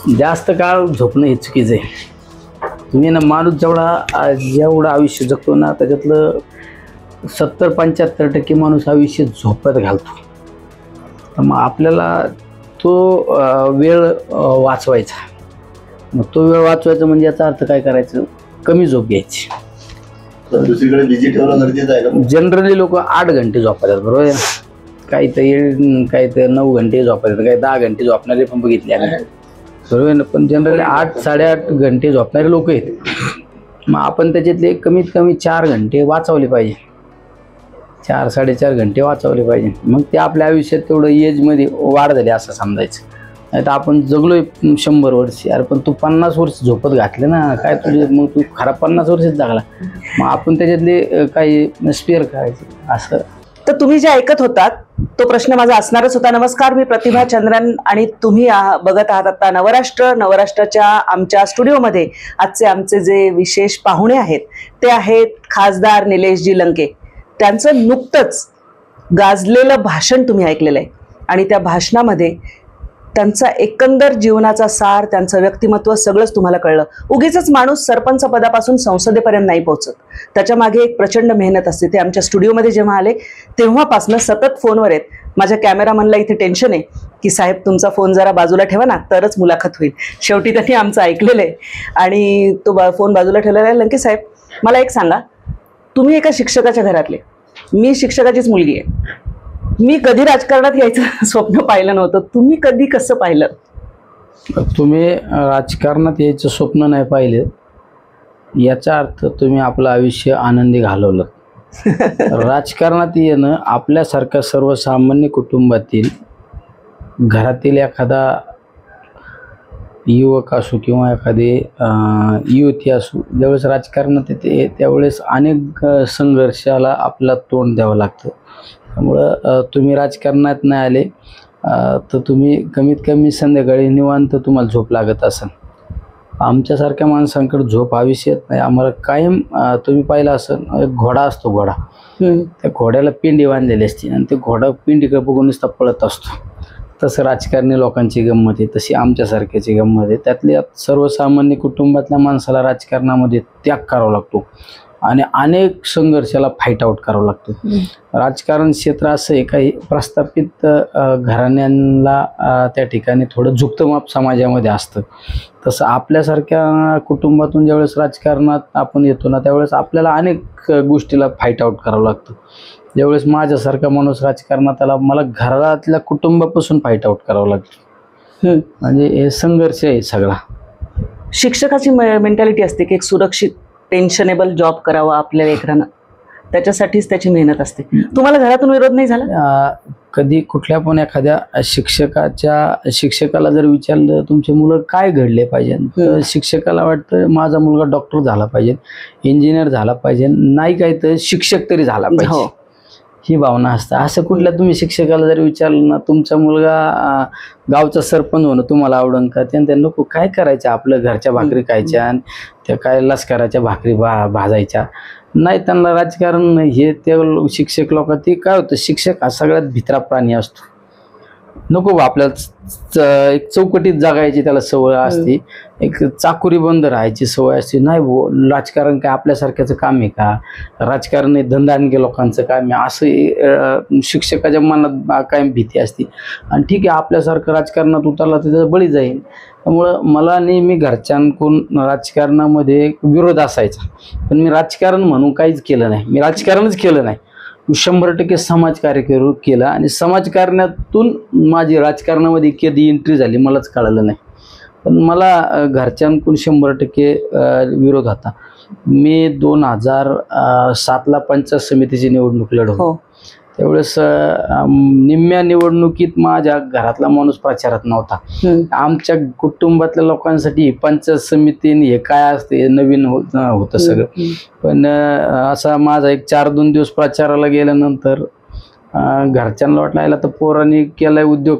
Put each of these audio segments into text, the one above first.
जास्त काळ झोपणं हे चुकीचं आहे. तुम्ही ना माणूस जेवढं आयुष्य जगतो ना त्याच्यातलं 70-75% माणूस आयुष्य झोपत घालतो. तर मग आपल्याला तो वेळ वाचवायचा. मग तो वेळ वाचवायचा म्हणजे याचा अर्थ काय करायचं, कमी झोप घ्यायची. दुसरीकडे बिझी ठेवणं गरजेचं आहे का? जनरली लोक 8 घंटे झोपतात, बरोबर आहे ना. काही तर 9 घंटे झोपतात, काही 10 घंटे झोपणारे पण बघितले आहे, बरोबर आहे ना. पण जनरली 8-8.5 घंटे झोपणारे लोक आहेत. मग आपण त्याच्यातले कमीत कमी 4 घंटे वाचवले पाहिजे, 4-4.5 घंटे वाचवले पाहिजे. मग ते आपल्या आयुष्यात तेवढं एजमध्ये वाढ झाली असं समजायचं. नाही तर आपण जगलोय 100 वर्ष, यार पण तू 50 वर्ष झोपत घातले ना, काय तुझे मग तू खरा 50 वर्षच जगला. मग आपण त्याच्यातले काही स्पेअर करायचे असं. तर तुम्ही जे ऐकत होतात तो प्रश्न माझा असणारच होता. नमस्कार, मी प्रतिभा चंद्रन आणि तुम्ही बघत आहात आता नवराष्ट्र. नवराष्ट्राच्या आमच्या स्टुडिओमध्ये आजचे आमचे जे विशेष पाहुणे आहेत ते आहेत खासदार निलेशजी लंके. त्यांचं नुकतंच गाजलेलं भाषण तुम्ही ऐकलेलं आहे आणि त्या भाषणामध्ये त्यांचा एकंदर जीवनाचा सार, त्यांचं व्यक्तिमत्व सगळंच तुम्हाला कळलं. उगीचच माणूस सरपंच पदापासून संसदेपर्यंत नाही पोहोचत, त्याच्या मागे एक प्रचंड मेहनत असते. ते आमच्या स्टुडिओमध्ये जेव्हा आले तेव्हापासून सतत फोनवर आहेत. माझ्या कॅमेरामनला इथे टेन्शन आहे की साहेब तुमचा फोन जरा बाजूला ठेवा ना, तरच मुलाखत होईल. शेवटी त्यांनी आमचं ऐकलेलं आहे आणि तो फोन बाजूला ठेवलेला आहे. लंके साहेब, मला एक सांगा, तुम्ही एका शिक्षकाच्या घरातले, मी शिक्षकाचीच मुलगी आहे. मी कधी राजकारणात यायचं स्वप्न पाहिलं नव्हतं. तुम्ही कधी कसं पाहिलं? तुम्ही राजकारणात यायचं स्वप्न नाही पाहिलं याचा अर्थ तुम्ही आपलं आयुष्य आनंदी घालवलं. राजकारणात येणं आपल्यासारख्या सर्वसामान्य कुटुंबातील घरातील एखादा युवक असो किंवा एखादी युवती असो, ज्यावेळेस राजकारणात येते त्यावेळेस अनेक संघर्षाला आपला तोंड द्यावं लागतं. त्यामुळं तुम्ही राजकारणात नाही आले तर तुम्ही कमीत कमी संध्याकाळी निवांत तुम्हाला झोप लागत असेल. आमच्यासारख्या माणसांकडे झोप आयुष्यात नाही. आम्हाला कायम तुम्ही पाहिलं असेल, एक घोडा असतो, घोडा, त्या घोड्याला पिंडी बांधलेली असते आणि ते घोडा पिंडीकडे बघून नुसता पळत असतो. तसं राजकारणी लोकांची गंमत आहे, तशी आमच्यासारख्याची गंमत आहे. त्यातल्या सर्वसामान्य कुटुंबातल्या माणसाला राजकारणामध्ये त्याग करावा लागतो आणि अनेक संघर्षाला फाईट आउट करावं लागतं. राजकारण क्षेत्र असं आहे, काही प्रस्थापित घराण्यांना त्या ठिकाणी थोडं झुकतं माप समाजामध्ये असतं. तसं आपल्यासारख्या कुटुंबातून ज्यावेळेस राजकारणात आपण येतो ना, त्यावेळेस आपल्याला अनेक गोष्टीला फाईट आउट करावं लागतं. ज्यावेळेस माझ्यासारखा माणूस राजकारणात आला, मला घरातल्या कुटुंबापासून फाईट आउट करावं लागतं. म्हणजे हे संघर्ष आहे सगळा. शिक्षकाची मेंटॅलिटी असते की एक सुरक्षित टेन्शनेबल जॉब करावा आपल्या लेकरांना, त्याच्यासाठीच त्याची मेहनत असते. तुम्हाला घरातून विरोध नाही झाला कधी? कुठल्या पण एखाद्या शिक्षकाला जर विचारलं तुमचे मुलं काय घडले पाहिजे, तर शिक्षकाला वाटतं माझा मुलगा डॉक्टर झाला पाहिजे, इंजिनियर झाला पाहिजे, नाही काय तर शिक्षक तरी झाला पाहिजे, ही भावना असते. असं कुठल्या तुम्ही शिक्षकाला जर विचारलं ना, तुमचा मुलगा गावचा सरपंच होणं तुम्हाला आवडून का? त्यांना नको, काय करायचं आपलं, घरच्या भाकरी खायच्या आणि त्या काय लष्कराच्या भाकरी भाजायच्या नाही. त्यांना राजकारण हे ते शिक्षक लोक, ते काय होतं, शिक्षक हा सगळ्यात भित्रा प्राणी असतो. नको आपल्याला एक चौकटीत जगायची त्याला सवय असते, एक चाकुरी बंद राहायची सवय असते. नाही राजकारण काय आपल्यासारख्याचं काम आहे का? राजकारण हे धंदाणके लोकांचं काम आहे असं शिक्षकाच्या मनात कायम भीती असते. आणि ठीक आहे, आपल्यासारखं राजकारणात उतरला तर त्याचा बळी जाईल. त्यामुळं मला नेहमी घरच्यांकडून राजकारणामध्ये विरोध असायचा, पण मी राजकारण म्हणून काहीच केलं नाही. मी राजकारणच केलं नाही, 100% समाजकार्य केलं आणि समाजकारणातून माझी राजकारणामध्ये कधी एंट्री झाली मलाच कळालं नाही. पण मला घरच्यांकडून 100% विरोध होता. मी 2007ला पंचायत समितीची निवडणूक लढवली. त्यावेळेस निम्म्या निवडणुकीत माझ्या घरातला माणूस प्रचारात नव्हता. आमच्या कुटुंबातल्या लोकांसाठी पंचायत समितीने हे काय असते नवीन होतं सगळं. पण असा माझा एक 4-2 दिवस प्रचाराला गेल्यानंतर घरच्यांना वाटलं याला तर पोरांनी केलाय उद्योग.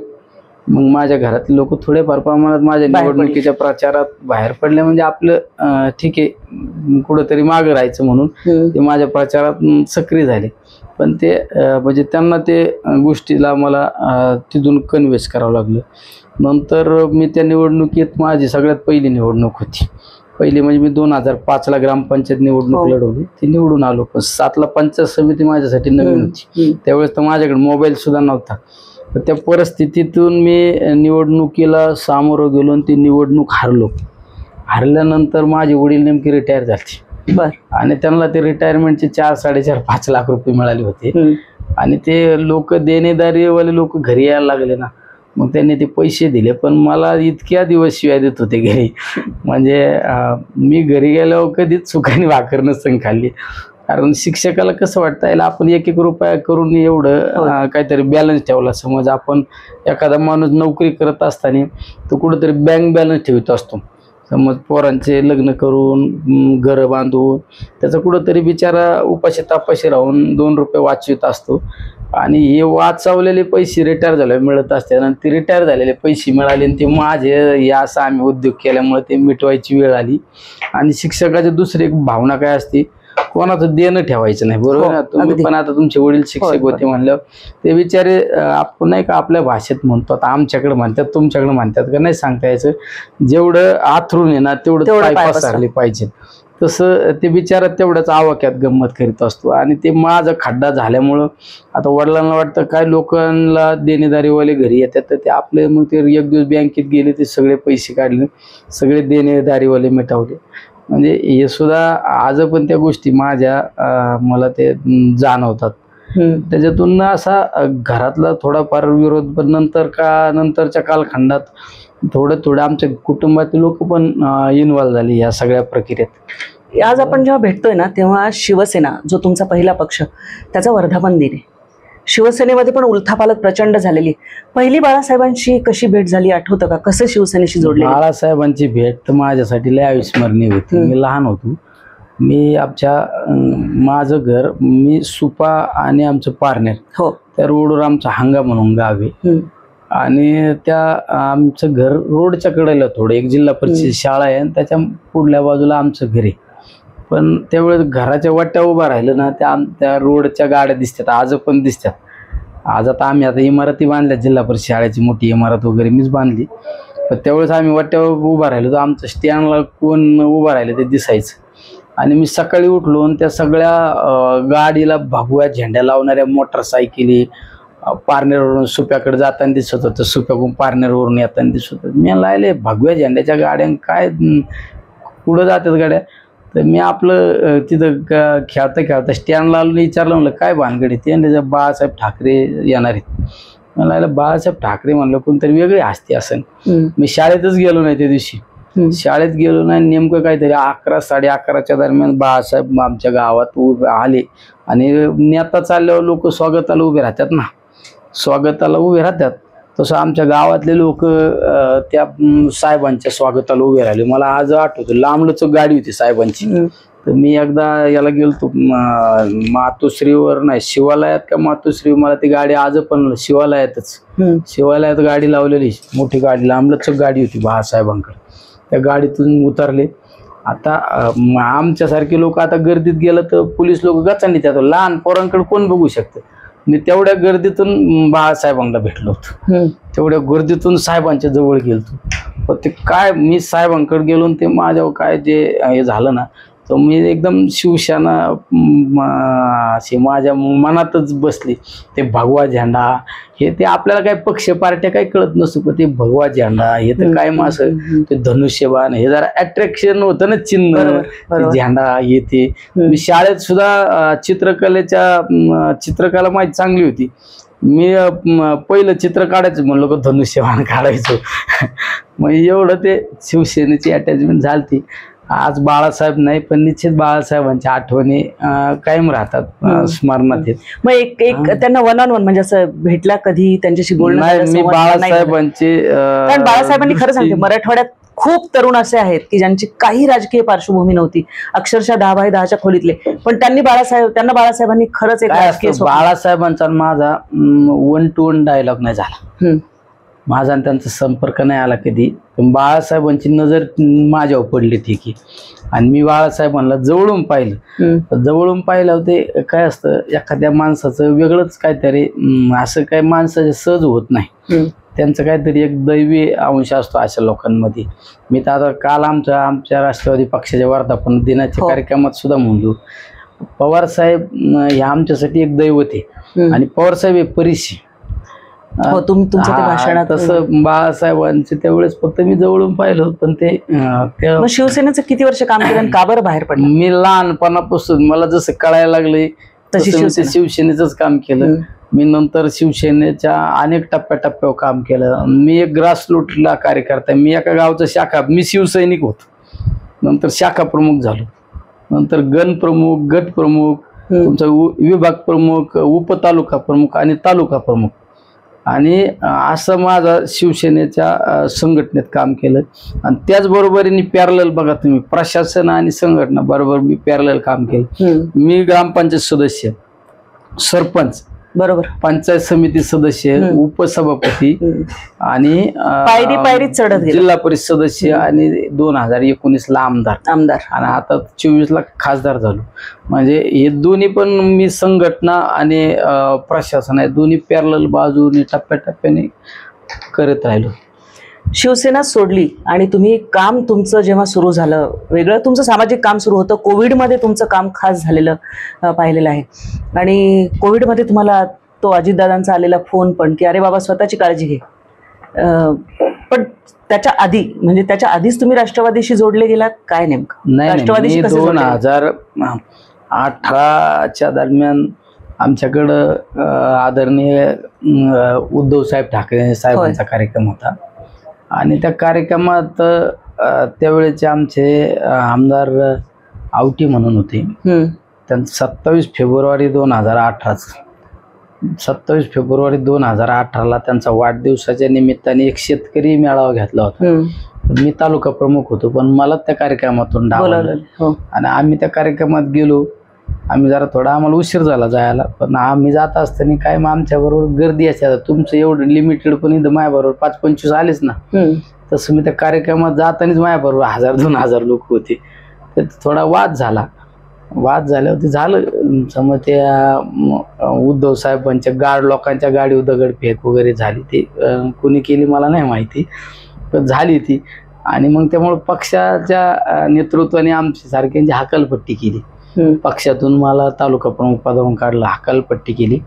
मग माझ्या घरातले लोक थोडेफार प्रमाणात माझ्या निवडणुकीच्या प्रचारात बाहेर पडले. म्हणजे आपलं ठीक आहे कुठंतरी मागं राहायचं म्हणून ते माझ्या प्रचारात सक्रिय झाले. पण ते म्हणजे त्यांना ते गोष्टीला मला तिथून कन्व्हेन्स करावं लागलं. नंतर मी त्या निवडणुकीत माझी सगळ्यात पहिली निवडणूक होती. पहिली म्हणजे मी 2005ला ग्रामपंचायत निवडणूक लढवली, ती निवडून आलो. पण 7ला पंचायत समिती माझ्यासाठी नवीन होती. त्यावेळेस तर माझ्याकडे मोबाईल सुद्धा नव्हता. तर त्या परिस्थितीतून मी निवडणुकीला सामोरं गेलो आणि ती निवडणूक हरलो. हरल्यानंतर माझे वडील नेमके रिटायर झाले आणि त्यांना ते रिटायरमेंटचे 4-4.5 लाख रुपये मिळाले होते. आणि ते लोक देणेदारीवाले लोक घरी यायला लागले ना, मग त्यांनी ते पैसे दिले. पण मला इतक्या दिवस शिवाय देत होते घरी, म्हणजे मी घरी गेल्यावर कधीच सुखाने भाकर नसतं खाल्ली. कारण शिक्षकाला कसं वाटतं, याला आपण 1-1 रुपया करून एवढं काहीतरी बॅलन्स ठेवला. समज आपण एखादा माणूस नोकरी करत असताना तो कुठंतरी बँक बॅलन्स ठेवत असतो. समज पोरांचे लग्न करून घरं बांधून त्याचा कुठंतरी बिचारा उपाशी तापाशी राहून 2 रुपये वाचवित असतो. आणि हे वाचवलेले पैसे रिटायर झाले मिळत असते आणि ते रिटायर झालेले पैसे मिळाले आणि ते माझे या असं आम्ही उद्योग केल्यामुळे ते मिटवायची वेळ आली. आणि शिक्षकाची दुसरी एक भावना काय असते, कोणाचं देणं ठेवायचं नाही. बरोबर ना? तुम्ही पण आता तुमचे वडील शिक्षक होते म्हणलं, ते बिचारे आपण नाही का आपल्या भाषेत म्हणतो, आता आमच्याकडे म्हणतात तुमच्याकडे म्हणतात का नाही सांगता यायचं, जेवढं आथरून आहे ना तेवढं पाय पसरले पाहिजे. तसं ते बिचारा तेवढ्याच आवाक्यात गंमत करीत असतो. आणि ते माझा खड्डा झाल्यामुळं आता वडिलांना वाटतं काय लोकांना देणेदारीवाले घरी येतात, तर ते आपले मग ते एक दिवस बँकेत गेले, ते सगळे पैसे काढले, सगळे देणेदारीवाले मिटवले. म्हणजे हे सुद्धा आज पण त्या गोष्टी माझ्या मला ते जाणवतात. त्याच्यातून असा घरातला थोडाफार विरोध, पण नंतरच्या कालखंडात थोडं आमच्या कुटुंबातील लोक पण इन्व्हॉल्व झाली या सगळ्या प्रक्रियेत. आज आपण जेव्हा भेटतोय ना, तेव्हा शिवसेना जो तुमचा पहिला पक्ष, त्याचा वर्धापन दिन आहे. शिवसेनेमध्ये पण उलथापालथ प्रचंड झालेली. पहिली बाळासाहेबांची कशी भेट झाली आठवतं का? कसं शिवसेनेशी जोडले? बाळासाहेबांची भेट तर माझ्यासाठी लय अविस्मरणीय होती. मी लहान होतो. मी माझं घर, मी सुपा आणि आमचं पारनेर, त्या रोडवर आमचा हांगा म्हणून गाव आहे. आणि आमचं घर रोडच्या कडेला थोडं एक जिल्हा परिषद शाळा आहे आणि त्याच्या पुढल्या बाजूला आमचं घर आहे. पण त्यावेळेस घराच्या वाट्या उभा राहिलं ना, त्या रोडच्या गाड्या दिसतात, आज पण दिसतात. आज आम्ही इमारती बांधल्या, जिल्हा परिषद शाळेची मोठी इमारत वगैरे मीच बांधली. पण त्यावेळेस आम्ही वाट्यावर उभा राहिलो तर आमचं स्टँडला कोण उभं राहिलं ते दिसायचं. आणि मी सकाळी उठलो आणि त्या सगळ्या गाडीला भगव्या झेंड्या लावणाऱ्या मोटरसायकली पारनेरवरून सुप्याकडे जाताना दिसत होतं, सुप्याकडून पारनेरवरून येताना दिसत होतं. मी लायले भगव्या झेंड्याच्या गाड्या काय पुढं जातात गाड्या. तर मी आपलं तिथं खेळता स्टँडला आलो, विचारलं म्हणलं काय भानगडी. ते बाळासाहेब ठाकरे येणार आहेत. मला बाळासाहेब ठाकरे म्हणलं कोणतरी वेगळी हस्ती असेल. मी शाळेतच गेलो नाही त्या दिवशी. शाळेत गेलो नाही, नेमकं काहीतरी 11-11:30च्या दरम्यान बाळासाहेब आमच्या गावात उभे आले. आणि नेता चालल्यावर लोक स्वागताला उभे राहतात ना, स्वागताला उभे राहतात तसं आमच्या गावातले लोक त्या साहेबांच्या स्वागताला उभे राहिले. मला आज आठवतं, लांबलचक गाडी होती साहेबांची. तर मी एकदा याला गेलतो मातोश्रीवर, नाही शिवालयात का मातोश्री, मला ती गाडी आज पण शिवालयात गाडी लावलेली, मोठी गाडी, लांबलचक गाडी होती बाळासाहेबांकडे. त्या गाडीतून उतरले. आता आमच्यासारखे लोक आता गर्दीत गेलं तर पोलीस लोक गचांनी त्यात, लहान पोरांकडे कोण बघू शकतं. मी तेवढ्या गर्दीतून बाळासाहेबांना भेटलो होतो, तेवढ्या गर्दीतून साहेबांच्या जवळ गेलतो. पण ते काय, मी साहेबांकडे गेलो ते माझ्यावर काय जे हे झालं ना, तर मी एकदम शिवसेना अशी माझ्या मनातच बसली. ते भगवा झेंडा हे ते आपल्याला काय पक्ष पार्ट्या काही कळत नसतो, पण ते भगवा झेंडा हे तर काय असं ते धनुष्यबाण हे जरा अट्रॅक्शन होतं ना, चिन्ह झेंडा येते. मी शाळेत सुद्धा चित्रकला माझी चांगली होती. मी पहिलं चित्र काढायचं म्हणलो का धनुष्यबाण काढायचो. मग एवढं ते शिवसेनेची अटॅचमेंट झाली. आज बाळासाहेब नाही, पण निश्चित बाळासाहेबांच्या आठवणी कायम राहतात, स्मरणात येत. मग एक त्यांना वन ऑन वन म्हणजे असं भेटला कधी, त्यांच्याशी बोलणं? मी बाळासाहेबांचे, कारण बाळासाहेबांनी खरं सांगते, मराठवाड्यात खूप तरुण असे आहेत की ज्यांची काही राजकीय पार्श्वभूमी नव्हती, अक्षरशः 10x10च्या खोलीतले, पण त्यांना बाळासाहेबांनी खरंच एक राजकीय. बाळासाहेबांचा माझा 1-to-1 डायलॉग नाही झाला, माझा आणि त्यांचा संपर्क नाही आला कधी. पण बाळासाहेबांची नजर माझ्यावर पडली ठीक आहे. आणि मी बाळासाहेबांना जवळून पाहिलं होते. काय असतं, एखाद्या माणसाचं वेगळंच काहीतरी, असं काही माणसाचं सहज होत नाही. त्यांचं काहीतरी एक दैवी अंश असतो अशा लोकांमध्ये. मी तर आता काल आमच्या राष्ट्रवादी पक्षाच्या वर्धापन दिनाच्या कार्यक्रमात सुद्धा म्हणलो, पवार साहेब हे आमच्यासाठी एक दैवत आहे आणि पवार साहेब हे परिशी. तसं बाळासाहेबांचे त्यावेळेस फक्त मी जवळून पाहिलं, पण ते शिवसेनेचं किती वर्ष काम केलं, का बरं बाहेर पडलं? मी लहानपणापासून मला जसं कळायला लागले तशी शिवसेनेचंच काम केलं. मी नंतर शिवसेनेच्या अनेक टप्प्याटप्प्यावर काम केलं. मी एक ग्रासरूटला कार्यकर्ता, मी एका गावचा शाखा, मी शिवसैनिक होतो, नंतर शाखा प्रमुख झालो, नंतर गण प्रमुख, गट प्रमुख, तुमचा विभाग प्रमुख, उपतालुका प्रमुख आणि तालुका प्रमुख. आणि असं माझा शिवसेनेच्या संघटनेत काम केलं. आणि त्याचबरोबरीने पॅरलल बघा तुम्ही, प्रशासन आणि संघटना बरोबर मी पॅरलल काम केलं. मी ग्रामपंचायत सदस्य, सरपंच, बरोबर, पंचायत समिती सदस्य, उपसभापती आणि पायरी चढत जिल्हा परिषद सदस्य आणि 2019ला आमदार आणि आता 24ला खासदार झालो. म्हणजे हे दोन्ही पण मी संघटना आणि प्रशासन आहे दोन्ही पॅरलल बाजूने टप्प्याटप्प्याने करत राहिलो. शिवसेना सोडली आणि तुम्ही काम तुमचं जेव्हा सुरू झालं, वेगळं तुमचं सामाजिक काम सुरू होतं. कोविडमध्ये तुमचं काम खास झालेलं पाहिलेलं आहे. आणि कोविडमध्ये तुम्हाला तो अजितदादांचा आलेला फोन पण की अरे बाबा स्वतःची काळजी घे. पण त्याच्या आधी, म्हणजे त्याच्या आधीच तुम्ही राष्ट्रवादीशी जोडले गेलात काय नेमकं? राष्ट्रवादीशी 2018च्या दरम्यान आमच्याकडं आदरणीय उद्धव साहेब ठाकरे साहेबांचा कार्यक्रम होता आणि त्या कार्यक्रमात त्यावेळेचे आमचे आमदार आवटी म्हणून होते. त्यांचं 27 फेब्रुवारी 2018ला त्यांचा वाढदिवसाच्या निमित्ताने एक शेतकरी मेळावा घेतला होता. मी तालुका प्रमुख होतो, पण मला त्या कार्यक्रमातून डावललं आणि आम्ही त्या कार्यक्रमात गेलो. आम्ही जरा आम्हाला उशीर झाला जायला, पण आम्ही जात असताना काय मग आमच्याबरोबर गर्दी असायला. तुमचं एवढं लिमिटेड पण इथं माझ्याबरोबर 5-25 आलेच ना. तसं मी त्या कार्यक्रमात जातानाच माझ्याबरोबर 1000-2000 लोक होते. तर थोडा वाद झाल्यावरती झालं समज त्या उद्धव साहेबांच्या लोकांच्या गाडीवर दगडफेक वगैरे झाली. ते कोणी केली मला नाही माहिती, पण झाली ती. आणि मग त्यामुळे पक्षाच्या नेतृत्वाने आमची सारख्यांची हकालपट्टी केली. पक्षातून मला तालुका प्रमुख पदावरून काढलं, हकालपट्टी केली.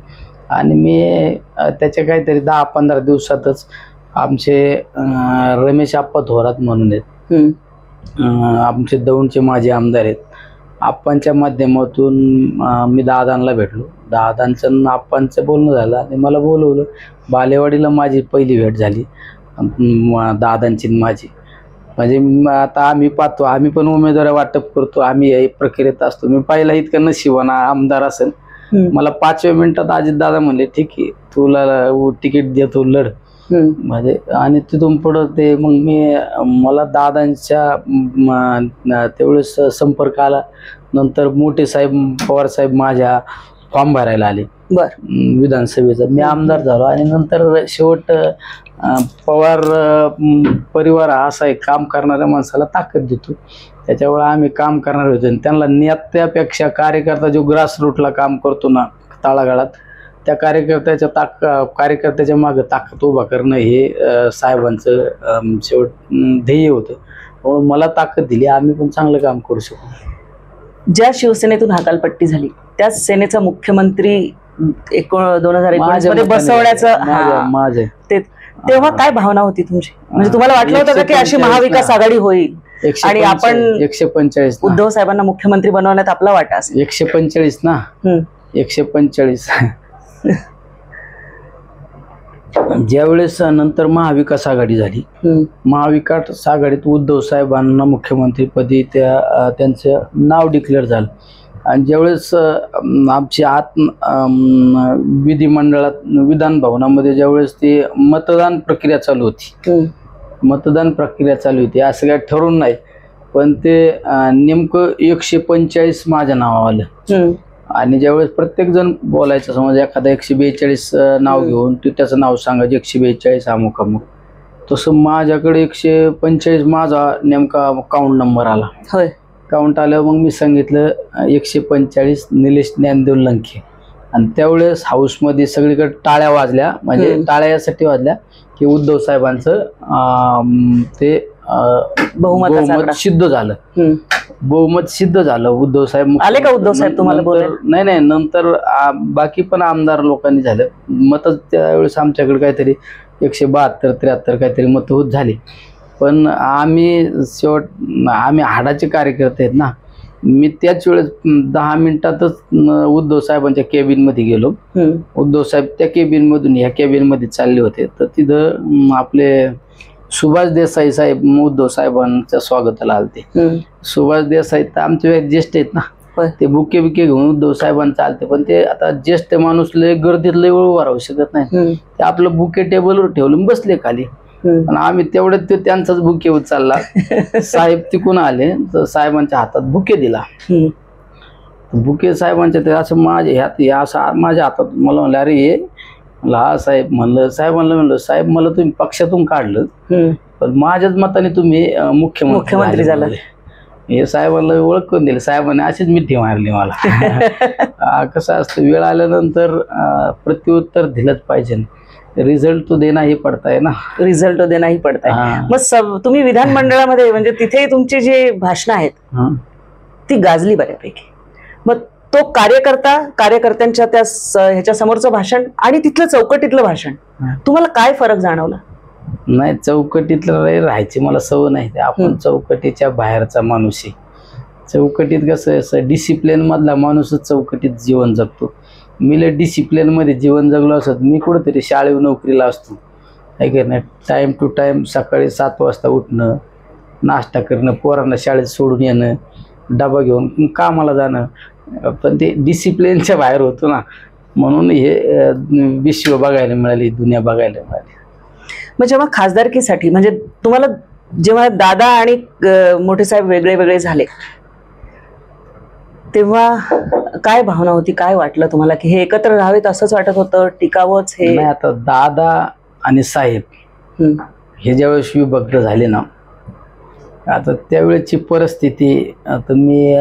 आणि मी त्याच्या काहीतरी 10-15 दिवसातच आमचे रमेश आप्पा थोरात म्हणून आहेत, आमचे दौंडचे माजी आमदार आहेत, आप्पांच्या माध्यमातून मी दादांना भेटलो. दादांचं आप्पांचं बोलणं झालं आणि मला बोलवलं. बालेवाडीला माझी पहिली भेट झाली दादांची माझी. म्हणजे आता आम्ही पाहतो, आम्ही पण उमेदवार वाटप करतो, आम्ही या प्रक्रियेत असतो. मी पहिला इतकं नशिबाना आमदार असेल, मला 5व्या मिनिटात अजितदादा म्हणले ठीक आहे तुला तिकीट देतो लढ. म्हणजे आणि तिथून पुढं ते मग मला दादांच्या तेवढेच संपर्क आला. नंतर मोठे साहेब पवार साहेब माझ्या फॉर्म भरायला आले विधानसभेचा, मी आमदार झालो. आणि नंतर शेवट पवार परिवार हा असा एक काम करणाऱ्या माणसाला ताकद देतो, त्याच्यामुळे आम्ही काम करणार होतो. आणि त्यांना नेत्यापेक्षा कार्यकर्ता जो ग्रासरूटला काम करतो ना तळागाळात, त्या कार्यकर्त्याच्या मागे ताकद उभा करणं हे साहेबांचं शेवट ध्येय होतं. म्हणून मला ताकद दिली, आम्ही पण चांगलं काम करू शकू. ज्या शिवसेनेतून हकालपट्टी झाली त्याच सेनेचा मुख्यमंत्री 2019 मध्ये बसवण्याचं तेव्हा काय भावना होती तुमची? म्हणजे तुम्हाला वाटलं होतं का की अशी महाविकास आघाडी होईल आणि आपण 145 उद्धव साहेबांना मुख्यमंत्री बनवण्यात आपला वाटा असेल? 145 ना, 145 ज्यावेळेस नंतर महाविकास आघाडी झाली, महाविकास आघाडीत उद्धव साहेबांना मुख्यमंत्रीपदी त्यांचं नाव डिक्लेअर झालं. आणि ज्यावेळेस आमची विधिमंडळात विधान भवनामध्ये ज्यावेळेस ते मतदान प्रक्रिया चालू होती, असं काय ठरवून नाही, पण ते नेमकं 145 माझ्या नावावर आलं. आणि ज्यावेळेस प्रत्येक जण बोलायचं, समज एखादा 142 नाव घेऊन तू त्याचं नाव सांगायचं 142 अमुक अमुक, तसं माझ्याकडे 145 माझा नेमका काउंट नंबर आला. काउंट आल्यावर मग मी सांगितलं 145 निलेश ज्ञानदेव लंके आणि त्यावेळेस हाऊसमध्ये सगळीकडे टाळ्या वाजल्या, म्हणजे टाळ्या यासाठी वाजल्या की उद्धव साहेबांचं ते बहुमत सिद्ध झालं. बहुमत सिद्ध झालं. उद्धव साहेब आले का उद्धव साहेब तुम्हाला बोलायला? नाही, नंतर बाकी पण आमदार लोकांनी झालं मत. त्यावेळेस आमच्याकडे काहीतरी 172-73 काहीतरी मत होत झाली. पण आम्ही हाडाचे कार्यकर्ते आहेत ना. मी त्याच वेळेस 10 मिनिटातच उद्धव साहेबांच्या केबिन मध्ये गेलो. उद्धव साहेब त्या केबिन मधून ह्या केबिन मध्ये चालले होते. तर तिथं आपले सुभाष देसाई साहेब उद्धव साहेबांच्या स्वागताला आलते. सुभाष देसाई तर आमचे ज्येष्ठ आहेत ना, ते बुके घेऊन उद्धव साहेबांचे आलते. पण ते आता ज्येष्ठ माणूस लय गर्दीत लय वेळ उभा राहू शकत नाही. ते आपलं बुके टेबलवर ठेवलं बसले खाली. पण आम्ही तेवढ्यात ते त्यांचाच बुके उचलला. साहेब तिकून आले तर साहेबांच्या हातात बुके दिला. बुके साहेबांच्या ते असं माझ्या हातात. मला म्हणलं अरे ये. हा साहेब म्हणलं. साहेबांना साहेब मला तुम्ही पक्षातून काढलं पण माझ्याच मताने तुम्ही मुख्यमंत्री झाला. हे साहेबांना ओळखून दिले. साहेबांनी अशीच मिठी मारली मला. कसं असतं वेळ आल्यानंतर प्रत्युत्तर दिलंच पाहिजे. रिझल्ट तो देना ही पडता है ना. रिझल्ट तो देना ही पडता है. मग तुम्ही विधानमंडळामध्ये म्हणजे तिथे तुमची जी भाषणं आहेत ती गाजली बऱ्यापैकी. मग तो कार्यकर्त्यांच्या त्या ह्याच्या समोरचं भाषण आणि तिथलं चौकटीतलं भाषण तुम्हाला काय फरक जाणवला? नाही, चौकटीतलं राहायची मला सवय नाही. आपण चौकटीच्या बाहेरचा माणूस आहे. चौकटीत कसं डिसिप्लिन मधला माणूसच चौकटीत जीवन जगतो. मी डिसिप्लिन मध्ये जीवन जगलो असत मी कुठेतरी शाळेवर नोकरीला असतो. आहे नाही. टाइम टू टाइम सकाळी 7 वाजता उठणं, नाश्ता करणं, पोरांना शाळेत सोडून येणं, डबा घेऊन कामाला जाणं. पण ते डिसिप्लिनच्या बाहेर होतो ना, म्हणून हे विश्व बघायला मिळाली, दुनिया बघायला मिळाली. मग जेव्हा खासदारकीसाठी म्हणजे तुम्हाला जेव्हा दादा आणि मोठे साहेब वेगळे वेगळे झाले तेव्हा काय भावना होती? काय वाटलं तुम्हाला की हे एकत्र राहावेत असंच वाटत होतं, टिकावंच? हे नाही, आता दादा आणि साहेब हे ज्यावेळेस विभक्त झाले ना, आता त्यावेळेची परिस्थिती आता मी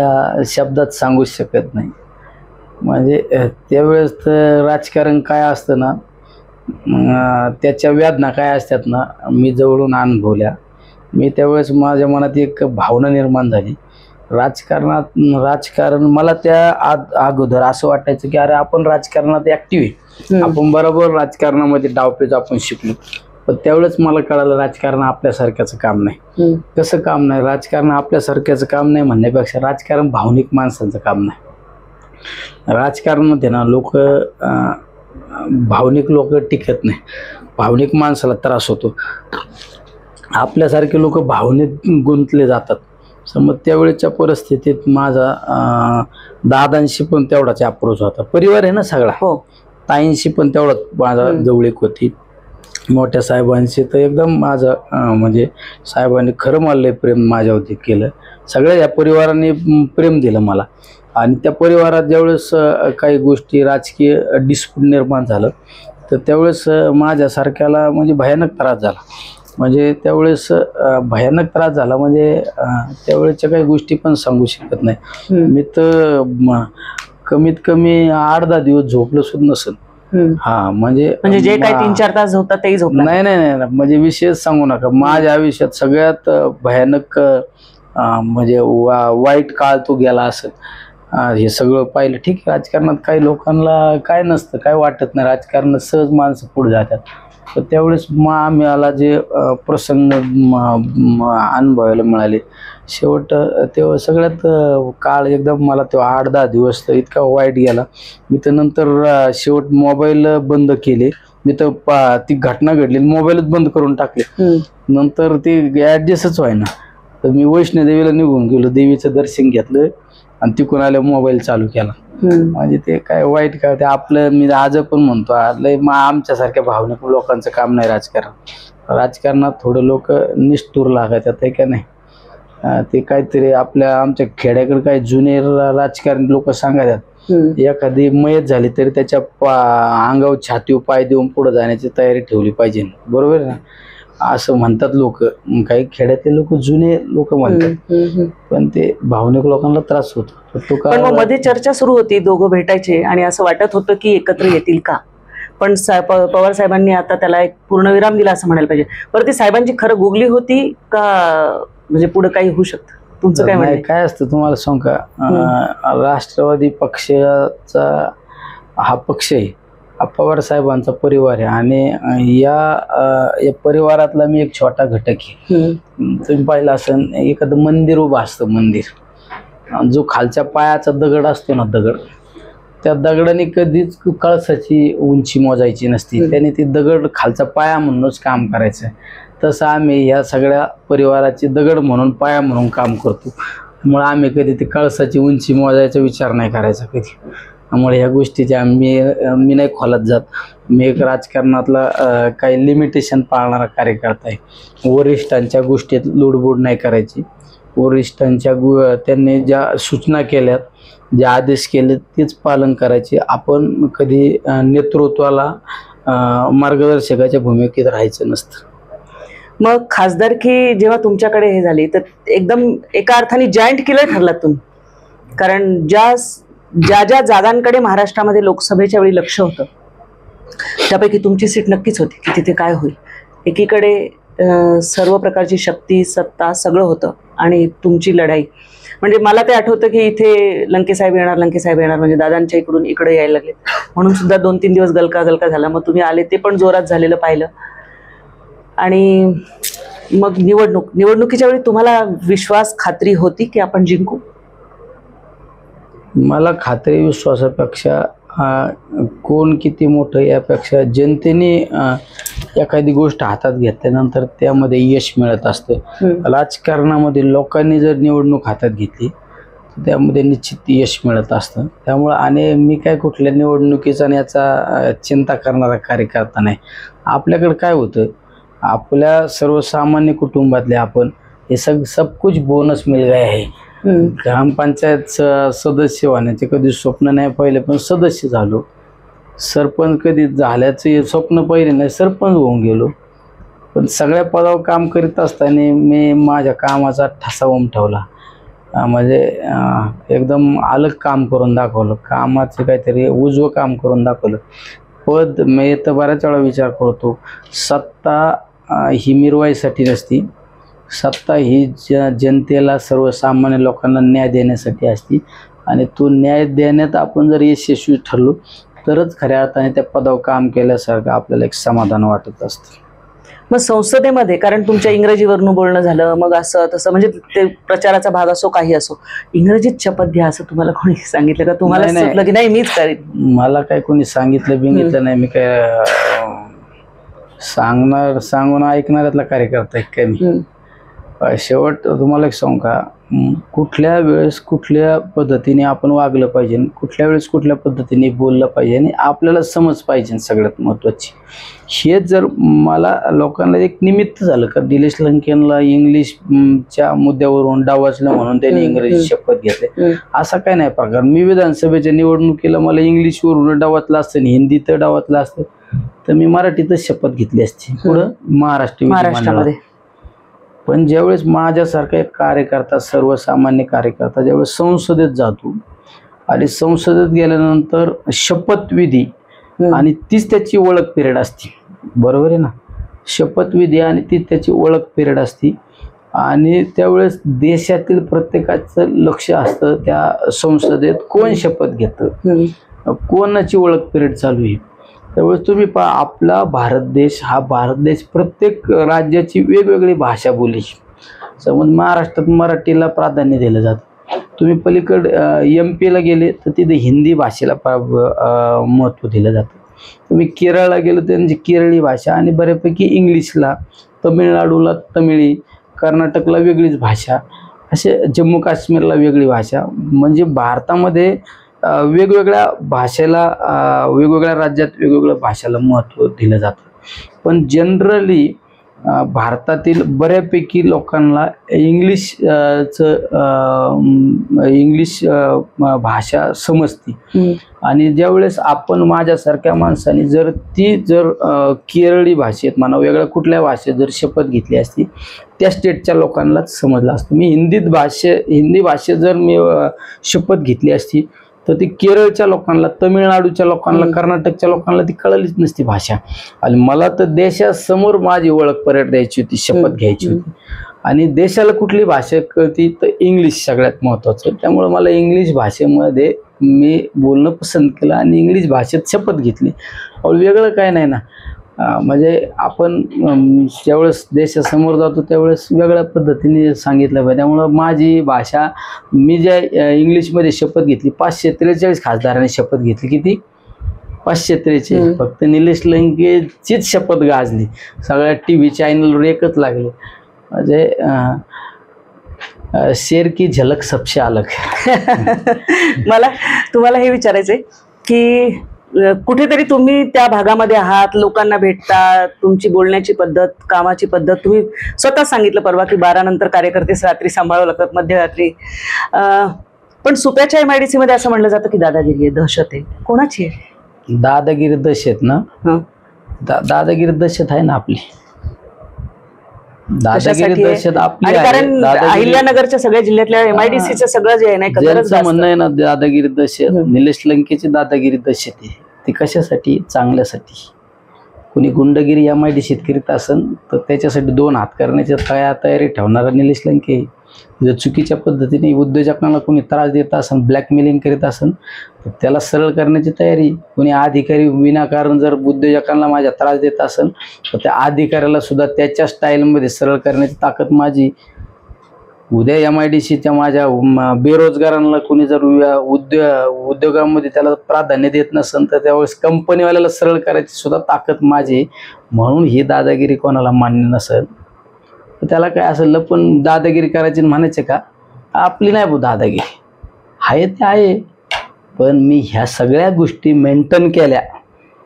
शब्दात सांगू शकत नाही. म्हणजे त्यावेळेस तर राजकारण काय असतं ना, त्याच्या वेदना काय असतात ना, मी जवळून अनुभवल्या. मी त्यावेळेस माझ्या मनात एक भावना निर्माण झाली. राजकारण मला त्या अगोदर असं वाटायचं की अरे आपण राजकारणात ऍक्टिव्ह आहे, आपण बरोबर राजकारणामध्ये डावपेच आपण शिकलो. पण त्यावेळेस मला कळालं राजकारण आपल्यासारख्याचं काम नाही. कसं काम नाही? राजकारण आपल्यासारख्याचं काम नाही म्हणण्यापेक्षा राजकारण भावनिक माणसांचं काम नाही. राजकारणामध्ये ना लोक भावनिक लोक टिकत नाही. भावनिक माणसाला त्रास होतो. आपल्यासारखे लोक भावनेत गुंतले जातात. मग त्यावेळेच्या परिस्थितीत माझा दादांशी पण तेवढाच अप्रोच होता. परिवार आहे ना सगळा. हो. ताईंशी पण तेवढाच माझा जवळीक होती. मोठ्या साहेबांशी तर एकदम माझं म्हणजे साहेबांनी खरं मला प्रेम माझ्यावरती केलं. सगळ्या या परिवाराने प्रेम दिलं मला. आणि त्या परिवारात ज्यावेळेस काही गोष्टी राजकीय डिस्प्यूट निर्माण झालं तर त्यावेळेस माझ्यासारख्याला म्हणजे भयानक त्रास झाला. म्हणजे त्यावेळेस भयानक त्रास झाला. म्हणजे त्यावेळेच्या काही गोष्टी पण सांगू शकत नाही. मी तर कमीत कमी 8-10 दिवस झोपलो सुद्धा नसेल. हा म्हणजे जे काही 3-4 तास झोपतात तेही झोप नाही. म्हणजे विशेष सांगू नका. माझ्या आयुष्यात सगळ्यात भयानक म्हणजे वाईट काळ तो गेला असेल. हे सगळं पाहिलं. ठीक आहे, राजकारणात काही लोकांना काय नसतं, काय वाटत नाही. राजकारणात सहज माणसं पुढे जातात. तर त्यावेळेस आम्हाला जे प्रसंग अनुभवायला मिळाले शेवट तेव्हा सगळ्यात काळ एकदम मला तेव्हा 8-10 दिवस तर इतका वाईट गेला. मी तर नंतर शेवट मोबाईल बंद केले. मी तर ती घटना घडली मोबाईलच बंद करून टाकले. नंतर ते ॲडजस्टच व्हायना. तर मी वैष्णोदेवीला निघून गेलो. देवीचं दर्शन घेतलं आणि तिकडून आल्या मोबाईल चालू केला. म्हणजे ते काय वाईट काय ते आपलं मी आज पण म्हणतो लय आमच्यासारख्या भावनिक लोकांचं काम नाही राजकारण. राजकारणात थोडं लोक निष्ठूर लागतात आहे का नाही. ते काहीतरी आमच्या खेड्याकडे काही जुने राजकारणी लोक सांगतात एखादी मयत झाली तरी त्याच्या अंगावर छातीवर पाय देऊन पुढे जाण्याची तयारी ठेवली पाहिजे. बरोबर आहे ना. असं म्हणतात लोक, काही खेड्यातले लोक जुने लोक म्हणतात, पण ते भावनिक लोकांना त्रास होतो. तो पण मग मध्ये चर्चा सुरू होती, दोघं भेटायचे आणि असं वाटत होतं की एकत्र येतील का, पण पवार साहेबांनी आता त्याला एक पूर्णविराम दिला असं म्हणायला पाहिजे. बरं ती साहेबांची खरं गुगली होती का, म्हणजे पुढे काही होऊ शकतं? तुमचं काय म्हणणं? काय असतं तुम्हाला सांग का, राष्ट्रवादी पक्षाचा हा पक्ष आहे, पवार साहेबांचा परिवार आहे आणि या परिवारातला मी एक छोटा घटक आहे. तुम्ही पाहिलं असेल एखादं मंदिर उभं असतं, मंदिर जो खालच्या पायाचा दगड असतो ना, दगड, त्या दगडाने कधीच कळसाची उंची मोजायची नसती, त्याने ती दगड खालचा पाया म्हणूनच काम करायचं. तसं आम्ही या सगळ्या परिवाराची दगड म्हणून, पाया म्हणून काम करतो. त्यामुळे आम्ही कधी ती कळसाची उंची मोजायचा विचार नाही करायचा कधी. त्यामुळे ह्या गोष्टीच्या मी नाही खोलात जात. मी एक राजकारणातला काही लिमिटेशन पाळणारा कार्यकर्ता आहे. वरिष्ठांच्या गोष्टीत लुडबुड नाही करायची. वरिष्ठांच्या त्यांनी ज्या सूचना केल्यात, जे आदेश केले तेच पालन करायचे. आपण कधी नेतृत्वाला मार्गदर्शकाच्या भूमिकेत राहायचं नसतं. मग खासदारकी जेव्हा तुमच्याकडे हे झाली तर एकदम एका अर्थाने जायंट किलर ठरलात तुम्ही, कारण ज्या जागांकडे महाराष्ट्रामध्ये लोकसभेच्या वेळी लक्ष होतं त्यापैकी तुमची सीट नक्कीच होती की तिथे काय होईल. एकीकडे सर्व प्रकारची शक्ती, सत्ता सगळं होतं आणि तुमची लढाई, म्हणजे मला ते आठवतं की इथे लंकेसाहेब येणार म्हणजे दादांच्या इकडून इकडे यायला लागले, म्हणून सुद्धा 2-3 दिवस गलका झाला. मग तुम्ही आले, ते पण जोरात झालेलं पाहिलं. आणि मग निवडणुकीच्या वेळी तुम्हाला विश्वास, खात्री होती की आपण जिंकू? मला खात्री विश्वासापेक्षा कोण किती मोठं यापेक्षा जनतेने एखादी गोष्ट हातात घेतल्यानंतर त्यामध्ये यश मिळत असतं. राजकारणामध्ये लोकांनी जर निवडणूक हातात घेतली तर त्यामध्ये निश्चित यश मिळत असतं. त्यामुळं आणि मी काय कुठल्या निवडणुकीचा आणि याचा चिंता करणारा कार्यकर्ता नाही. आपल्याकडे काय होतं, आपल्या सर्वसामान्य कुटुंबातले आपण हे सब कुछ बोनस मिल गए आहे. ग्रामपंचायत सदस्य होण्याचे कधी स्वप्न नाही पाहिले, पण सदस्य झालो. सरपंच कधी झाल्याचे स्वप्न पहिले नाही, सरपंच होऊन गेलो. पण सगळ्या पदावर काम करीत असताना मी माझ्या कामाचा ठसा उमटवला, म्हणजे एकदम अलग काम करून दाखवलं, कामाचं काहीतरी उजवं काम करून दाखवलं. पद मी तर बऱ्याच वेळा विचार करतो, सत्ता ही मिरवायसाठी नसती, सत्ता ही जनतेला, सर्वसामान्य लोकांना न्याय देण्यासाठी असते. आणि तो न्याय देण्यात आपण जर यशस्वी ठरलो तरच खऱ्या अर्थाने त्या पदावर काम केल्यासारखं आपल्याला एक समाधान वाटत असतं. मग संसदेमध्ये, कारण तुमच्या इंग्रजीवरून बोलणं झालं, मग असं तसं, म्हणजे ते प्रचाराचा भाग असो काही असो, इंग्रजीत शपथ घ्या असं तुम्हाला कोणी सांगितलं का? तुम्हाला सुचलं की नाही मीच करीन? मला काय कोणी सांगितलं नाही. मी काय सांगून ऐकणाऱ्यातला कार्यकर्ता आहे काय मी. शेवट तुम्हाला एक सांगू का, कुठल्या वेळेस कुठल्या पद्धतीने आपण वागलं पाहिजे, कुठल्या वेळेस कुठल्या पद्धतीने बोललं पाहिजे आणि आपल्याला समज पाहिजे सगळ्यात महत्त्वाची. हे जर मला लोकांना एक निमित्त झालं का, निलेश लंकेंना इंग्लिशच्या मुद्द्यावरून डावचलं म्हणून त्यांनी इंग्रजी शपथ घेतली, असा काय नाही प्रकार. मी विधानसभेच्या निवडणुकीला मला इंग्लिशवरून डावचलं असतं आणि हिंदीत डावचलं असतं तर मी मराठीतच शपथ घेतली असती पुढं महाराष्ट्रामध्ये. पण ज्यावेळेस माझ्यासारखा एक कार्यकर्ता, सर्वसामान्य कार्यकर्ता ज्यावेळेस संसदेत जातो आणि संसदेत गेल्यानंतर शपथविधी आणि तीच त्याची ओळख पिरियड असते, बरोबर आहे ना, शपथविधी आणि तीच त्याची ओळख पिरियड असते. आणि त्यावेळेस देशातील प्रत्येकाचं लक्ष असतं त्या संसदेत कोण शपथ घेतं, कोणाची ओळख पिरियड चालू आहे. त्यावेळेस तुम्ही पहा, आपला भारत देश प्रत्येक राज्याची वेगवेगळी भाषा बोली. समज महाराष्ट्रात मराठीला प्राधान्य दिलं जातं, तुम्ही पलीकडे MP ला गेले तर तिथे हिंदी भाषेला महत्त्व दिलं जातं. तुम्ही केरळला गेलो तर त्यांची केरळी भाषा आणि बऱ्यापैकी इंग्लिशला, तमिळनाडूला तमिळी, कर्नाटकला वेगळीच भाषा, असे जम्मू काश्मीरला वेगळी भाषा. म्हणजे भारतामध्ये वेगवेगळ्या भाषेला, वेगवेगळ्या राज्यात वेगवेगळ्या भाषेला महत्त्व दिलं जातं. पण जनरली भारतातील बऱ्यापैकी लोकांना इंग्लिश भाषा समजते आणि ज्यावेळेस आपण माझ्यासारख्या माणसाने जर केरळी भाषेत म्हणा वेगळ्या कुठल्या भाषेत जर शपथ घेतली असती त्या स्टेटच्या लोकांनाच समजलं असतं. मी हिंदी भाषेत जर मी शपथ घेतली असती तर ती केरळच्या लोकांना, तमिळनाडूच्या लोकांना, कर्नाटकच्या लोकांना ती कळलीच नसती भाषा. आणि मला तर देशासमोर माझी ओळख परत द्यायची होती, शपथ घ्यायची होती. आणि देशाला कुठली भाषा कळती तर इंग्लिश सगळ्यात महत्त्वाचं. त्यामुळे मला इंग्लिश भाषेमध्ये मी बोलणं पसंत केलं आणि इंग्लिश भाषेत शपथ घेतली. वेगळं काय नाही ना, म्हणजे आपण ज्यावेळेस देशासमोर जातो त्यावेळेस वेगळ्या पद्धतीने सांगितलं पाहिजे. त्यामुळं माझी भाषा, मी ज्या इंग्लिशमध्ये शपथ घेतली 543 खासदारांनी शपथ घेतली. किती? 543. फक्त निलेश लंकेचीच शपथ गाजली, सगळ्या TV चॅनलवर एकच लागले. म्हणजे शेर की झलक सबसे अलग. मला तुम्हाला हे विचारायचंय की कुठेतरी तुम्ही त्या भागामध्ये आहात, लोकांना भेटता, तुमची बोलण्याची पद्धत, कामाची पद्धत, तुम्ही स्वतः सांगितलं परवा की 12 नंतर कार्यकर्तेच रात्री सांभाळावं लागतात, मध्यरात्री. पण सुप्याच्या MIDC मध्ये असं म्हणलं जातं की दादागिरी आहे, दहशत आहे. कोणाची आहे दादागिरी? दहशत ना, दादागिरी दहशत आहे ना आपली. दादागिरी दहशत आपली आहे. कारण अहिल्यानगरच्या सगळ्या जिल्ह्यातल्या MIDCचं सगळं जे आहे ना, म्हणणं आहे ना दादागिरी दहशत, निलेश लंकेची दादागिरी दहशत आहे. ती कशासाठी? चांगल्यासाठी. कुणी गुंडगिरी MIDCत करीत असेल तर त्याच्यासाठी 2 हात करण्याची तयारी ठेवणारा निलेश लंके. जर चुकीच्या पद्धतीने उद्योजकांना कोणी त्रास देत असेल, ब्लॅकमेलिंग करीत असेल तर त्याला सरळ करण्याची तयारी. कोणी अधिकारी विनाकारण जर उद्योजकांना माझ्या त्रास देत असेल तर त्या अधिकाऱ्याला सुद्धा त्याच्या स्टाईलमध्ये सरळ करण्याची ताकद माझी. उद्या MIDCच्या माझ्या बेरोजगारांना कोणी जर उद्योगामध्ये त्याला प्राधान्य देत नसेल तर त्यावेळेस कंपनीवाल्याला सरळ करायची सुद्धा ताकद माझी. म्हणून ही दादागिरी कोणाला मान्य नसेल तर त्याला काय असं लपून दादागिरी करायची म्हणायचे का? आपली नाही दादागिरी, आहे ते आहे. पण मी ह्या सगळ्या गोष्टी मेंटेन केल्या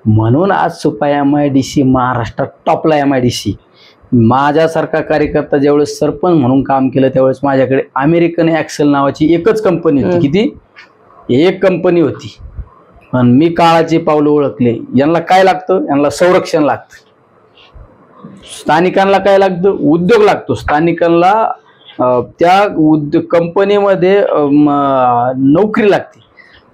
म्हणून आज सुपा MIDC महाराष्ट्रात टॉपला. MIDC माझ्यासारखा कार्यकर्ता ज्यावेळेस सरपंच म्हणून काम केलं त्यावेळेस माझ्याकडे अमेरिकन ॲक्सेल नावाची एकच कंपनी होती. किती? एक कंपनी होती. पण मी काळाची पावलं ओळखले. यांना काय लागतं? यांना संरक्षण लागतं. स्थानिकांना काय लागतं? उद्योग लागतो. स्थानिकांना त्या कंपनीमध्ये नोकरी लागते.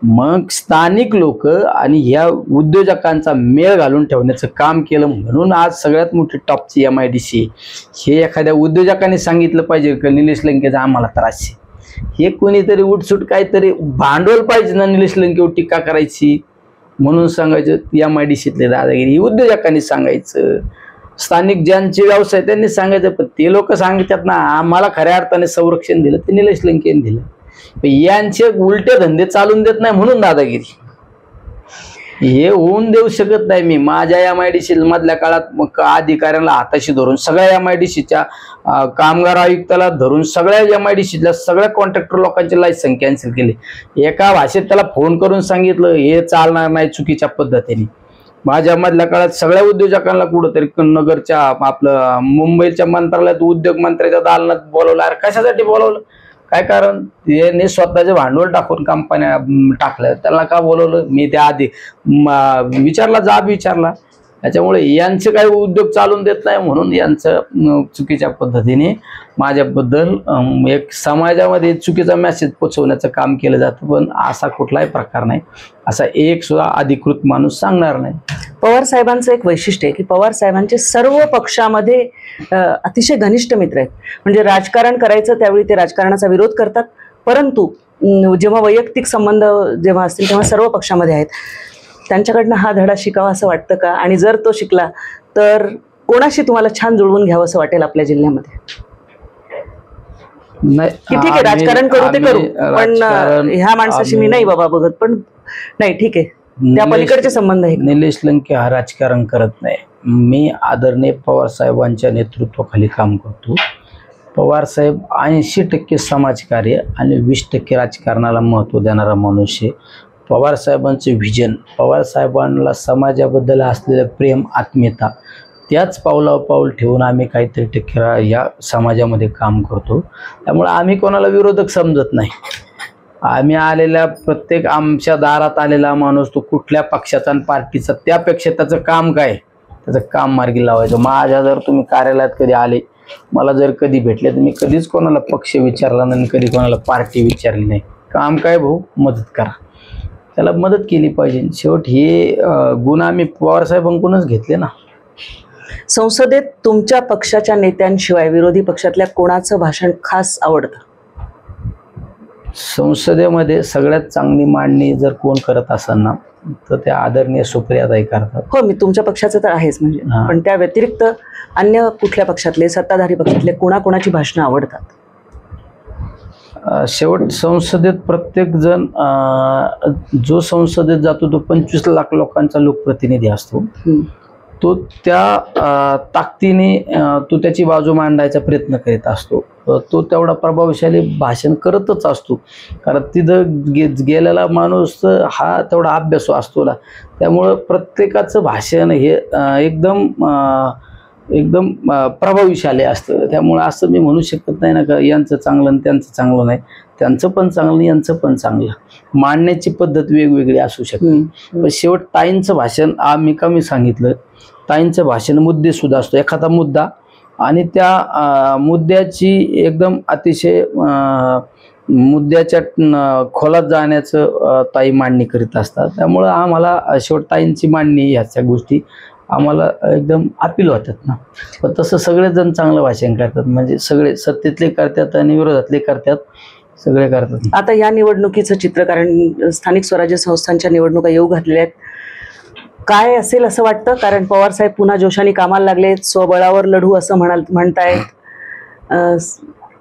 मग स्थानिक लोक आणि ह्या उद्योजकांचा मेळ घालून ठेवण्याचं काम केलं म्हणून आज सगळ्यात मोठी टॉपची MIDC. हे एखाद्या उद्योजकाने सांगितलं पाहिजे की निलेश लंकेचा आम्हाला त्रास आहे. हे कोणीतरी उठसूट काहीतरी भांडवल पाहिजे ना निलेश लंकेवर टीका करायची म्हणून सांगायचं. MIDCतले दादागिरी उद्योजकांनी सांगायचं, स्थानिक ज्यांचे व्यवसाय त्यांनी सांगायचं. पण ते लोक सांगतात ना आम्हाला खऱ्या अर्थाने संरक्षण दिलं ते निलेश लंकेने दिलं. यांचे उलटे धंदे चालून देत नाही म्हणून दादागिरी. हे होऊन देऊ शकत नाही मी. माझ्या MIDC मधल्या काळात अधिकाऱ्यांना हाताशी धरून सगळ्या MIDCच्या कामगार आयुक्ताला धरून सगळ्या MIDCतल्या सगळ्या कॉन्ट्रॅक्टर लोकांचे लायसन कॅन्सल केले. एका भाषेत त्याला फोन करून सांगितलं हे चालणार नाही चुकीच्या पद्धतीने. माझ्या मधल्या काळात सगळ्या उद्योजकांना कुठंतरी नगरच्या आपलं मुंबईच्या मंत्रालयात उद्योग मंत्र्याच्या दालनात बोलवलं. अरे कशासाठी बोलवलं? काय कारण? त्याने स्वतःचे भांडवल टाकून कंपन्या टाकल्या. त्याला का बोलवलं? मी त्या आधी विचारला, जाब विचारला. त्याच्यामुळे यांचे काही उद्योग चालून देत नाही म्हणून यांचं चुकीच्या पद्धतीने माझ्याबद्दल एक समाजामध्ये चुकीचा मेसेज पोचवण्याचं काम केलं जातं. पण असा कुठलाही प्रकार नाही, असा एक सुद्धा अधिकृत माणूस सांगणार नाही. पवार साहेबांचं एक वैशिष्ट्य आहे की पवार साहेबांचे सर्व पक्षामध्ये अतिशय घनिष्ठ मित्र आहेत. म्हणजे राजकारण करायचं त्यावेळी ते राजकारणाचा विरोध करतात, परंतु जेव्हा वैयक्तिक संबंध जेव्हा असतील तेव्हा सर्व पक्षामध्ये आहेत. त्यांच्याकडनं हा धडा शिकावा असं वाटतं का? आणि जर तो शिकला तर कोणाशी तुम्हाला छान जुळवून घ्यावं असं वाटेल आपल्या जिल्ह्यामध्ये? की ठीक आहे राजकारण करू ते करू, पण ह्या माणसाशी मी नाही बाबा बघत, पण नाही ठीक आहे त्या पलीकडचे संबंध आहे. निलेश लंके हा राजकारण करत नाही. मी आदरणीय पवार साहेबांच्या नेतृत्वाखाली काम करतो. पवार साहेब 80% समाजकार्य आणि 20% राजकारणाला महत्त्व देणारा मनुष्य. पवार साहेबांचे व्हिजन, पवार साहेबांना समाजाबद्दल असलेलं प्रेम, आत्मीयता, त्याच पावलावर पाऊल ठेवून आम्ही काहीतरी टेकेरा या समाजामध्ये काम करतो. त्यामुळे आम्ही कोणाला विरोधक समजत नाही. आम्ही आलेल्या प्रत्येक आमच्या दारात आलेला माणूस तो कुठल्या पक्षाचा आणि पार्टीचा, त्यापेक्षा त्याचं काम काय, त्याचं काम मार्गी लावायचं. माझ्या जर तुम्ही कार्यालयात कधी आले, मला जर कधी भेटले, तर मी कधीच कोणाला पक्ष विचारला नाही, कधी कोणाला पार्टी विचारली नाही. काम काय भाऊ, मदत करा, त्याला मदत केली पाहिजे. शेवट हे गुण आम्ही पवारसाहेबांकडूनच घेतले ना. संसदेत तुमच्या पक्षाच्या नेत्यांशिवाय विरोधी पक्षातल्या कोणाचं भाषण खास आवडतं? संसदेमध्ये सगळ्यात चांगली मांडणी जर कोण करत असेल ना, तर त्या आदरणीय सुप्रियाताई करतात. हो, मी तुमच्या पक्षाचं तर आहेच म्हणजे, पण त्या व्यतिरिक्त अन्य कुठल्या पक्षातले, सत्ताधारी पक्षातले कोणाकोणाची भाषणं आवडतात? शेवट संसदेत प्रत्येक जण जो संसदेत जातो तो 25 लाख लोकांचा लोकप्रतिनिधी असतो. तो त्या ताकदीने तो त्याची बाजू मांडायचा प्रयत्न करीत असतो. तो तेवढा प्रभावशाली भाषण करतच असतो, कारण तिथं गेलेला माणूस हा तेवढा अभ्यासू असतो ना. त्यामुळं प्रत्येकाचं भाषण हे एकदम प्रभावशाली असतं. त्यामुळं असं मी म्हणू शकत नाही ना का यांचं चांगलं आणि त्यांचं चांगलं नाही. त्यांचं पण चांगलं, यांचं पण चांगलं. मांडण्याची पद्धत वेगवेगळी असू शकते. पण शेवट ताईंचं भाषण मी कमी सांगितलं, ताईंचं भाषण मुद्देसुद्धा असतो. एखादा मुद्दा आणि त्या मुद्द्याची एकदम अतिशय मुद्द्याच्या खोलात जाण्याचं ताई मांडणी करीत असतात. त्यामुळं आम्हाला शेवट ताईंची मांडणी ह्याच्या गोष्टी आम्हाला एकदम अपील होतात ना. पण तसं सगळेजण चांगलं भाषण करतात, म्हणजे सगळे सत्तेतले करतात आणि विरोधातले करतात, सगळे करतात. आता या निवडणुकीचं चित्र, कारण स्थानिक स्वराज्य संस्थांच्या निवडणुका येऊ घातलेल्या आहेत, काय असेल असं वाटतं? कारण पवार साहेब पुन्हा जोशाने कामाला लागलेत, स्वबळावर लढू असं म्हणतायत,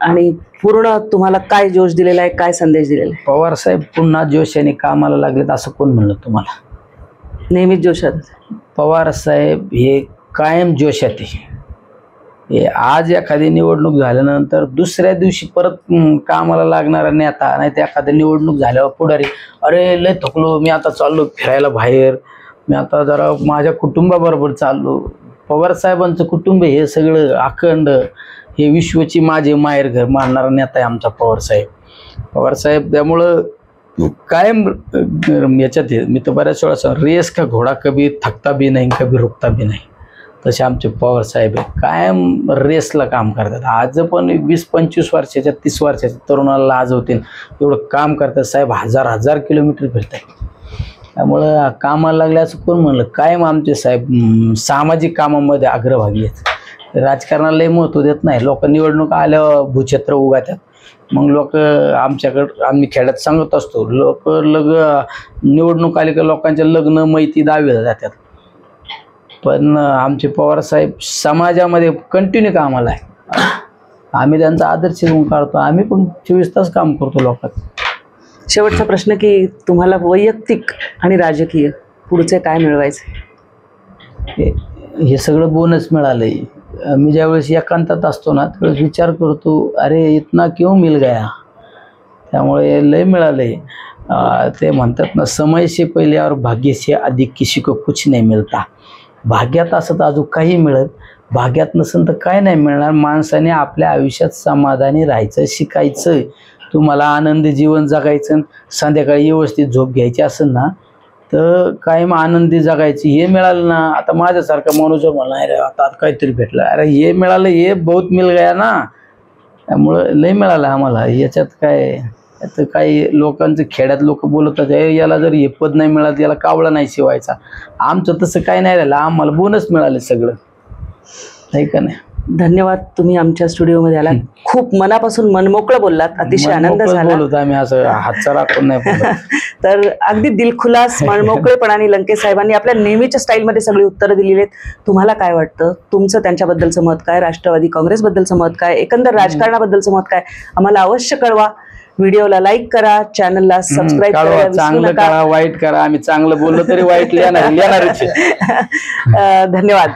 आणि पूर्ण तुम्हाला काय जोश दिलेला आहे, काय संदेश दिलेला आहे? पवार साहेब पुन्हा जोशाने कामाला लागलेत असं कोण म्हणलं तुम्हाला? नेहमीच जोशात. पवार साहेब हे कायम जोशात आहे. आज एखादी निवडणूक झाल्यानंतर दुसऱ्या दिवशी परत कामाला लागणारा नेता, नाही तर एखादी निवडणूक झाल्यावर पुढारी, अरे लय थकलो, मी आता चाललो फिरायला बाहेर, मी आता जरा माझ्या कुटुंबाबरोबर चाललो. पवार साहेबांचं कुटुंब हे सगळं अखंड, हे विश्वची माझे माहेर घर मानणारा नेता आहे आमचा पवार साहेब. पवार साहेब त्यामुळं कायम याच्यात मी तर बऱ्याच वेळा रेस का घोडा कभी थकता भी नाही, कभी रुकता भी नाही, तसे आमचे पवार साहेब आहे. कायम रेसला काम करतात. आज पण 20-25 वर्षाच्या 30 वर्षाच्या तरुणाला लाज होतील एवढं काम करतात साहेब. हजार किलोमीटर फिरतात. त्यामुळं कामाला लागले असं कोण म्हणलं? कायम आमचे साहेब सामाजिक कामामध्ये अग्रभागी आहेत. राजकारणाला लय महत्त्व देत नाही. लोक निवडणूक आल्यावर भूछत्र उगातात. मग लोक आमच्याकडं, आम्ही खेड्यात सांगत असतो, लोक निवडणूक आली का लोकांच्या लग्न मैती दावे जातात. पण आमचे पवार साहेब समाजामध्ये कंटिन्यू कामाला आहे. आम्ही त्यांचा आदर्श घेऊन काढतो. आम्ही पण 24 तास काम करतो लोकांत. शेवटचा प्रश्न की तुम्हाला वैयक्तिक आणि राजकीय पुढचे काय मिळवायचे? हे सगळं बोनस मिळालंय. मी ज्यावेळेस एकांतात असतो ना त्यावेळेस विचार करतो, अरे इतना क्यों मिल गया. त्यामुळे लय मिळालंय. ते म्हणतात ना, समय से पहिले और भाग्य से अधिक किसी को कुछ नहीं मिलता. भाग्यात असं तर अजून काही मिळत, भाग्यात नसेल तर काय नाही मिळणार. माणसाने आपल्या आयुष्यात समाधानी राहायचं शिकायचं. तुम्हाला आनंदी जीवन जगायचं, संध्याकाळी व्यवस्थित झोप घ्यायची असेल ना तर कायम आनंदी जगायची. हे मिळालं ना, आता माझ्यासारखा माणूस म्हणला अरे आता काहीतरी भेटलं, अरे हे मिळालं, हे बहुत मिल गया ना. त्यामुळं लय मिळालं आम्हाला. याच्यात काय, यात काही लोकांचं खेड्यात लोक बोलतात याला जर हे पद नाही मिळालं याला कावळा नाही शिवायचा. आमचं तसं काय नाही राहिलं, आम्हाला बोनस मिळाले सगळं, नाही का नाही. धन्यवाद, तुम्ही आमच्या स्टुडिओमध्ये आलात, खूप मनापासून मनमोकळं बोललात, अतिशय आनंद झाला. बोलतो आम्ही असं हातचा राखून नाही. तर अगदी दिलखुलास मनमोकळेपणाने लंकेश साहेबांनी आपल्या नेहमीच्या स्टाईलमध्ये सगळी उत्तरं दिलेली आहेत. तुम्हाला काय वाटतं? तुमचं त्यांच्याबद्दलचं मत काय? राष्ट्रवादी काँग्रेसबद्दलचं मत काय? एकंदर राजकारणाबद्दलचं मत काय? आम्हाला अवश्य कळवा. व्हिडिओला लाईक करा, चॅनलला सबस्क्राईब करा. चांगलं करा, वाईट करा. आम्ही चांगलं बोललो तरी वाईट लिहिणारच. धन्यवाद.